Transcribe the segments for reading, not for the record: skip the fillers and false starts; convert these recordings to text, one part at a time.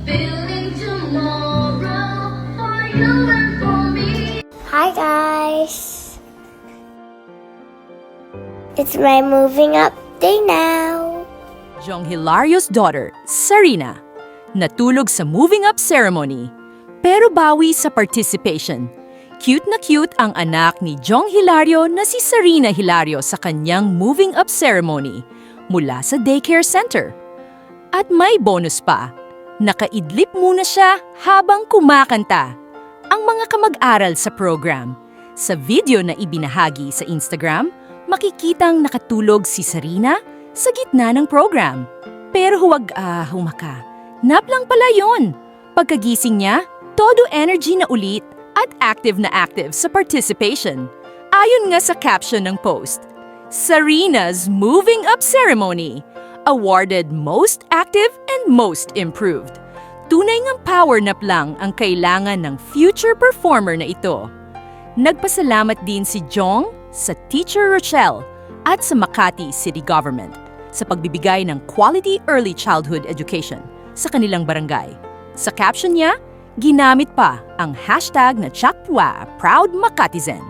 Building tomorrow for you and for me. Hi guys! It's my moving up day now. Jong Hilario's daughter, Sarina, natulog sa moving up ceremony, pero bawi sa participation. Cute na cute ang anak ni Jong Hilario na si Sarina Hilario sa kanyang moving up ceremony mula sa daycare center. At may bonus pa, nakaidlip muna siya habang kumakanta. Ang mga kamag-aral sa program. Sa video na ibinahagi sa Instagram, makikitang nakatulog si Sarina sa gitna ng program. Pero huwag humaka. Nap lang pala yun. Pagkagising niya, todo energy na ulit at active na active sa participation. Ayon nga sa caption ng post, Sarina's Moving Up Ceremony, awarded Most Active and Most Improved. Tunay ngang power nap lang ang kailangan ng future performer na ito. Nagpasalamat din si Jong sa Teacher Rochelle at sa Makati City Government sa pagbibigay ng quality early childhood education sa kanilang barangay. Sa caption niya, ginamit pa ang hashtag na Chakwa Proud Makatizen.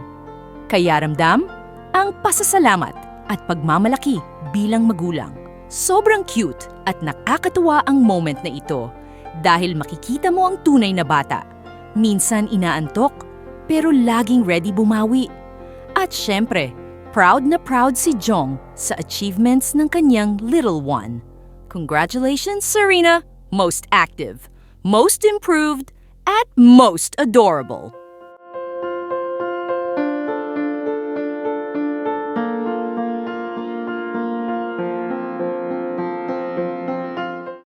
Kaya ramdam ang pasasalamat at pagmamalaki bilang magulang. Sobrang cute at nakakatuwa ang moment na ito dahil makikita mo ang tunay na bata. Minsan inaantok pero laging ready bumawi. At syempre, proud na proud si Jong sa achievements ng kanyang little one. Congratulations, Sarina! Most active, most improved, at most adorable.